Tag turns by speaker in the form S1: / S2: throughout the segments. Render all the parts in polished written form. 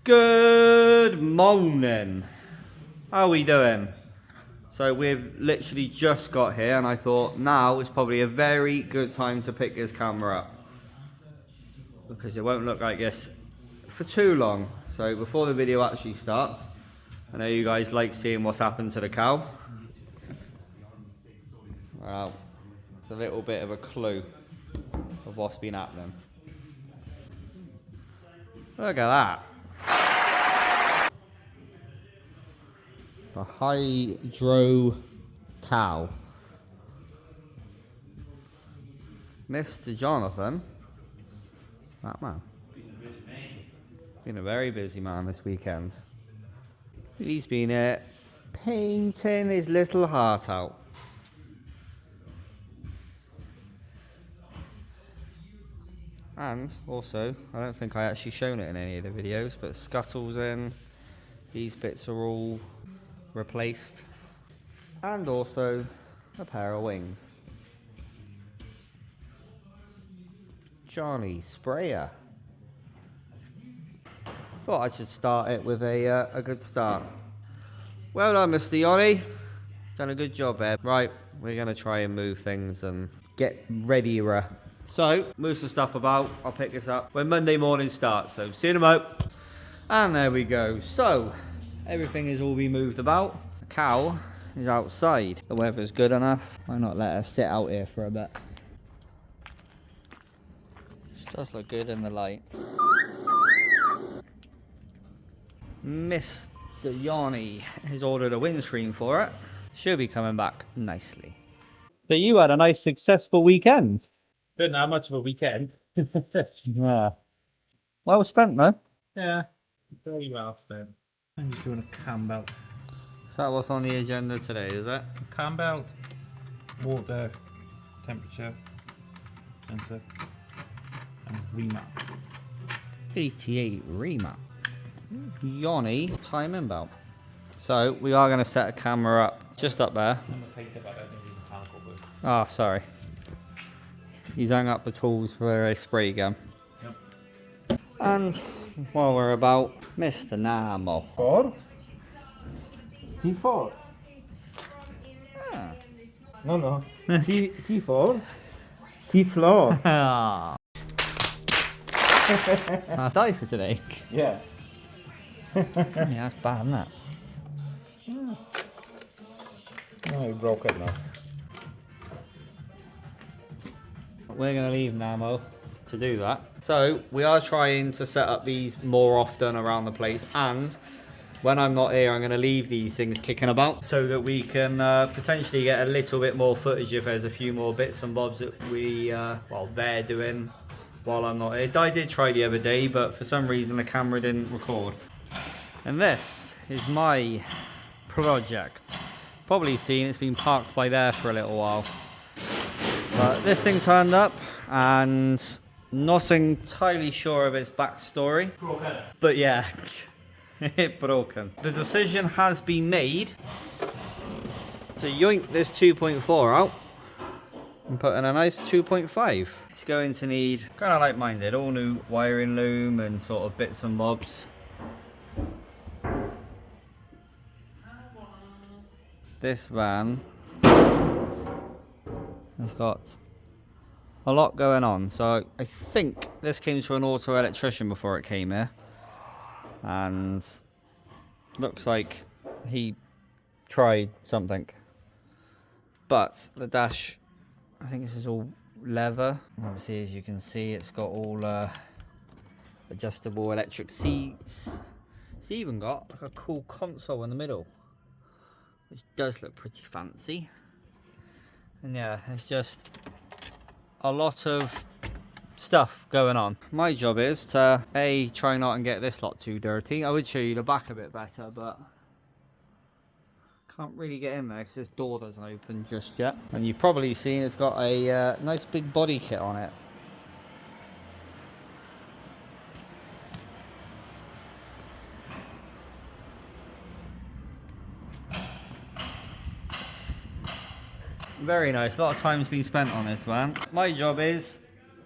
S1: Good morning. How are we doing? So we've literally just got here and I thought now is probably a very good time to pick this camera up because it won't look like this for too long. So before the video actually starts, I know you guys like seeing what's happened to the cow. Well, it's a little bit of a clue of what's been happening. Look at that. A hydro cow. Mr. Jonathan. That man. Been a very busy man this weekend. He's been painting his little heart out. And also, I don't think I actually shown it in any of the videos, but scuttles in. These bits are all replaced. And also a pair of wings. Johnny Sprayer. Thought I should start it with a good start. Well done, Mr. Johnny. Done a good job there. Right, we're going to try and move things and get readier. So, move some stuff about. I'll pick this up when Monday morning starts. So, see you in a mo. And there we go. So, everything is all been moved about. The cow is outside. The weather's good enough. Why not let her sit out here for a bit? She does look good in the light. Mr. Johnny has ordered a windscreen for it. She'll be coming back nicely.
S2: So you had a nice successful weekend.
S3: Didn't have much of a weekend.
S2: Yeah. Well spent, though.
S3: Yeah, very well spent. I'm just doing a cam belt.
S1: Is that what's on the agenda today, is it?
S3: Cam belt, water, temperature, sensor, and remap.
S1: 88 remap. Johnny timing belt. So we are going to set a camera up just up there.
S3: I'm a painter, but I don't need mechanical work.
S1: Oh, sorry. He's hung up the tools for a spray gun.
S3: Yep.
S1: And while we're about, Mr. Namo.
S4: 4? T4?
S1: Ah.
S4: No. T4? T-floor.
S1: Ah. I'll die for today.
S4: Yeah.
S1: Yeah, that's bad, isn't it?
S4: No, you broke it now.
S1: We're going to leave Namo to do that. So we are trying to set up these more often around the place, and when I'm not here I'm going to leave these things kicking about so that we can potentially get a little bit more footage if there's a few more bits and bobs that they're doing while I'm not here. I did try the other day, but for some reason the camera didn't record. And this is my project. Probably seen it's been parked by there for a little while. But this thing turned up and not entirely sure of its backstory.
S3: Broken.
S1: But yeah, it broken. The decision has been made to yoink this 2.4 out and put in a nice 2.5. It's going to need, kind of like mine did, all new wiring loom and sort of bits and bobs. This van has got a lot going on, so I think this came to an auto electrician before it came here, and looks like he tried something. But the dash, I think this is all leather. Obviously, as you can see, it's got all adjustable electric seats. It's even got like a cool console in the middle, which does look pretty fancy. And yeah, it's just a lot of stuff going on. My job is to try not and get this lot too dirty. I would show you the back a bit better, but can't really get in there because this door doesn't open just yet. And you've probably seen it's got a nice big body kit on it. Very nice. A lot of time's been spent on this van. My job is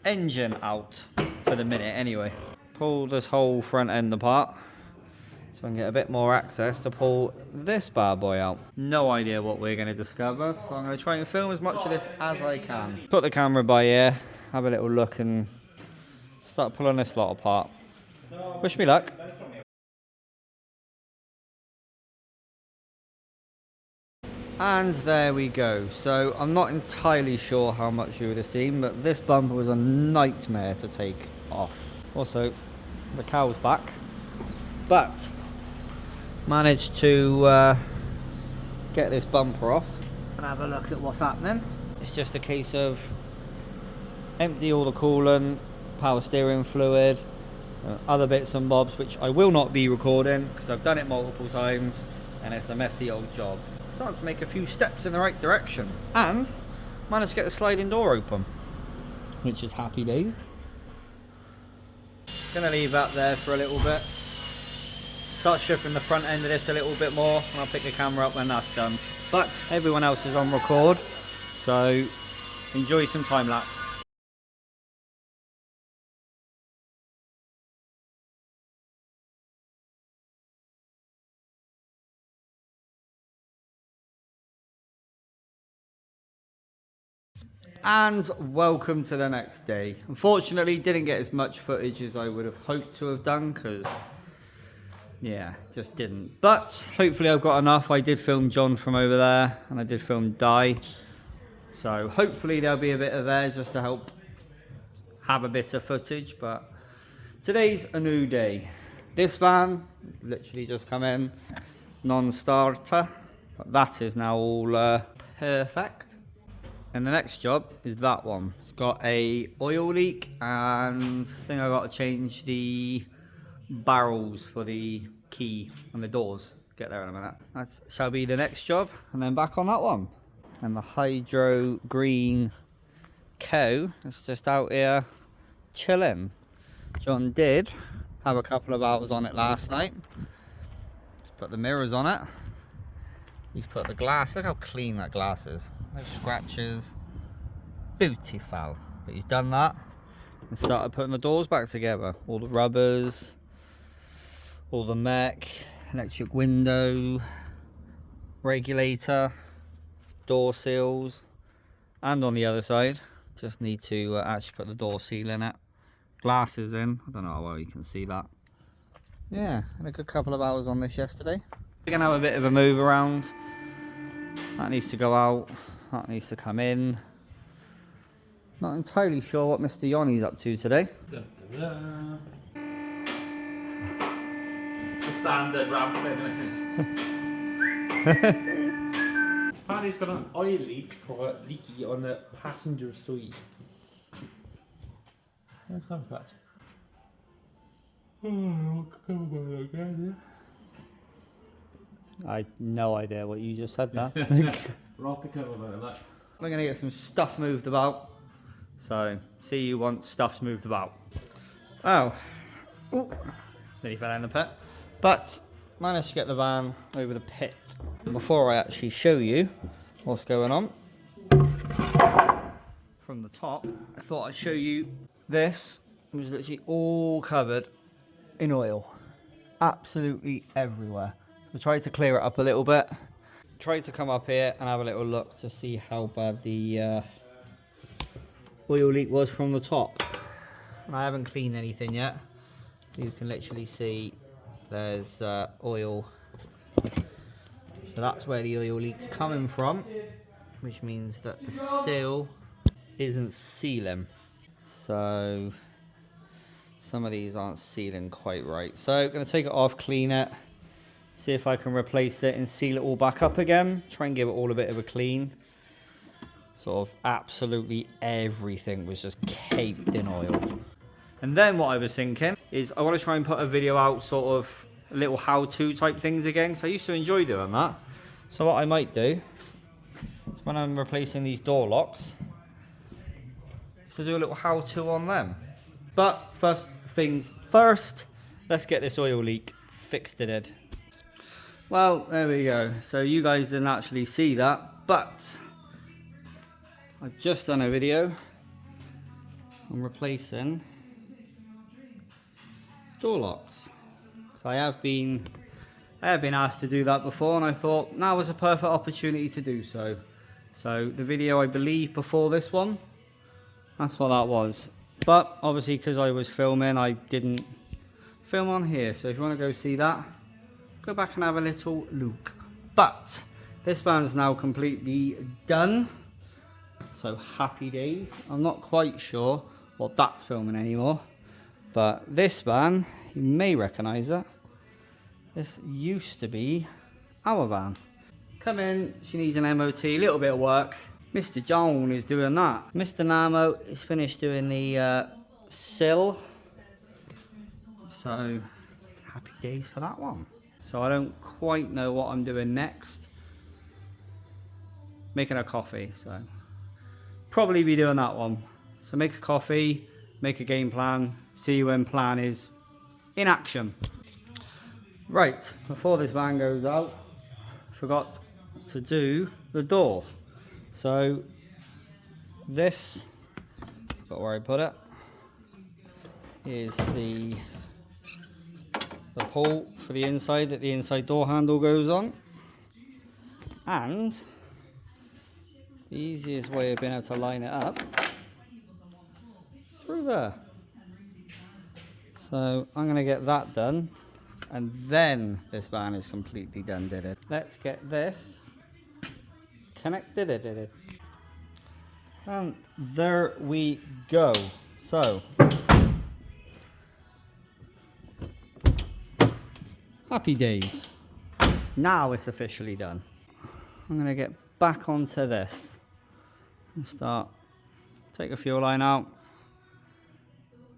S1: engine out for the minute anyway. Pull this whole front end apart so I can get a bit more access to pull this bad boy out. No idea what we're going to discover, so I'm going to try and film as much of this as I can. Put the camera by here, have a little look and start pulling this lot apart. Wish me luck. And there we go. So I'm not entirely sure how much you would have seen, but this bumper was a nightmare to take off. Also, the cow's back, but managed to get this bumper off and have a look at what's happening. It's just a case of empty all the coolant, power steering fluid, other bits and bobs, which I will not be recording because I've done it multiple times and it's a messy old job. Starting to make a few steps in the right direction and managed to get the sliding door open, which is happy days. Gonna leave that there for a little bit, start stripping the front end of this a little bit more, and I'll pick the camera up when that's done. But everyone else is on record, so enjoy some time lapse. And welcome to the next day. Unfortunately, didn't get as much footage as I would have hoped to have done because, yeah, just didn't. But hopefully I've got enough. I did film John from over there and I did film Di. So hopefully there'll be a bit of there just to help have a bit of footage. But today's a new day. This van literally just come in, non-starter. But that is now all perfect. And the next job is that one. It's got a oil leak and I think I got to change the barrels for the key and the doors. Get there in a minute. That shall be the next job, and then back on that one. And the hydro green cow is just out here chilling. John did have a couple of hours on it last night. He's put the mirrors on it. He's put the glass. Look how clean that glass is. No scratches. Beautiful. But he's done that and started putting the doors back together. All the rubbers, all the mech, electric window, regulator, door seals, and on the other side, just need to actually put the door seal in it. Glasses in. I don't know how well you can see that. Yeah, had a good couple of hours on this yesterday. We're going to have a bit of a move around. That needs to go out. That needs to come in. Not entirely sure what Mr. Yoni's up to today.
S3: Da, da, da. The standard ramp thing. Apparently it's got an oil leak or leaky on the passenger side. That's not bad.
S1: I had no idea what you just said there.
S3: Rock the cover by that.
S1: We're going to get some stuff moved about. So, see you once stuff's moved about. Oh. Ooh. Nearly fell in the pit. But, managed to get the van over the pit. Before I actually show you what's going on, from the top, I thought I'd show you this. It was literally all covered in oil. Absolutely everywhere. So I tried to clear it up a little bit. Tried to come up here and have a little look to see how bad the oil leak was from the top. And I haven't cleaned anything yet. You can literally see there's oil. So that's where the oil leak's coming from, which means that the seal isn't sealing. So some of these aren't sealing quite right. So I'm going to take it off, clean it, see if I can replace it and seal it all back up again. Try and give it all a bit of a clean. Sort of absolutely everything was just caked in oil. And then what I was thinking is I want to try and put a video out, sort of little how-to type things again, because I used to enjoy doing that. So what I might do is when I'm replacing these door locks, is to do a little how-to on them. But first things first, let's get this oil leak fixed in it. Well, there we go. So you guys didn't actually see that, but I've just done a video on replacing door locks. So I have been I have been asked to do that before, and I thought now was a perfect opportunity to do so. So the video, I believe, before this one, that's what that was. But obviously, because I was filming, I didn't film on here. So if you want to go see that, go back and have a little look. But this band's now completely done. So happy days. I'm not quite sure what that's filming anymore. But this van, you may recognise it. This used to be our van. Come in, she needs an MOT, a little bit of work. Mr. John is doing that. Mr. Namo is finished doing the sill. So, happy days for that one. So I don't quite know what I'm doing next. Making a coffee, so probably be doing that one. So make a coffee, make a game plan, see you when plan is in action. Right, before this van goes out, forgot to do the door. So this, got where I put it, is the pull for the inside that the inside door handle goes on. And the easiest way of being able to line it up, through there. So I'm going to get that done, and then this van is completely done. Let's get this connected. And there we go. So happy days. Now it's officially done. I'm going to get back onto this and start, take the fuel line out.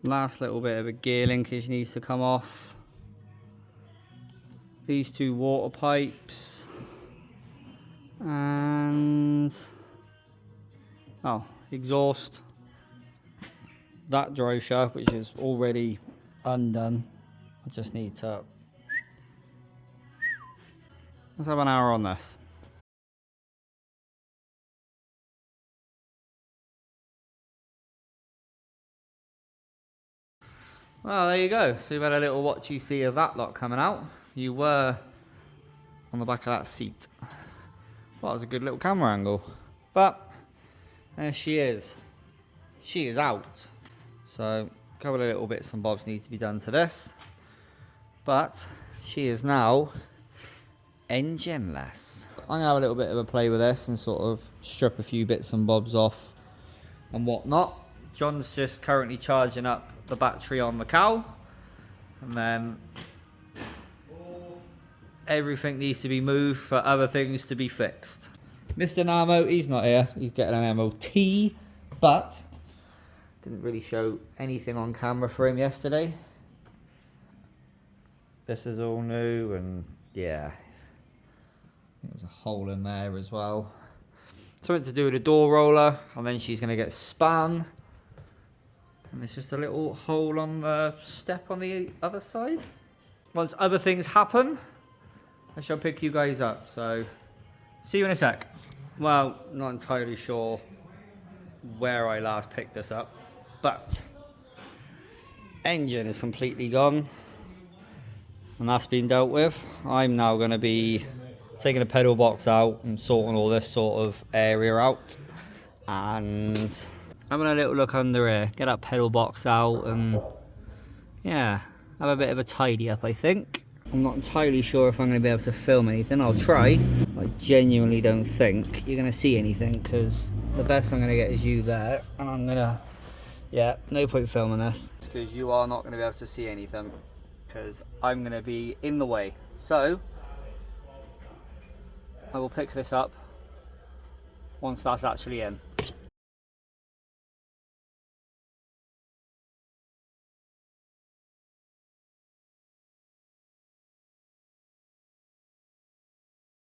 S1: Last little bit of a gear linkage needs to come off. These two water pipes. And exhaust. That drive shaft, which is already undone. I just need to, let's have an hour on this. Well, there you go. So you've had a little watch you see of that lot coming out. You were on the back of that seat. Well, that was a good little camera angle. But there she is. She is out. So a couple of little bits and bobs need to be done to this. But she is now engineless. I'm going to have a little bit of a play with this and sort of strip a few bits and bobs off and whatnot. John's just currently charging up the battery on the cow, and then everything needs to be moved for other things to be fixed. Mr. Namo, he's not here, he's getting an MOT, but didn't really show anything on camera for him yesterday. This is all new, and yeah, there's a hole in there as well. Something to do with the door roller, and then she's going to get spun. And there's just a little hole on the step on the other side. Once other things happen, I shall pick you guys up. So, see you in a sec. Well, not entirely sure where I last picked this up, but engine is completely gone, and that's been dealt with. I'm now going to be taking the pedal box out and sorting all this sort of area out, and having a little look under here, get that pedal box out, and yeah, have a bit of a tidy up, I think. I'm not entirely sure if I'm going to be able to film anything. I'll try. I genuinely don't think you're going to see anything, because the best I'm going to get is you there, and I'm going to, yeah, no point filming this, because you are not going to be able to see anything, because I'm going to be in the way. So I will pick this up once that's actually in.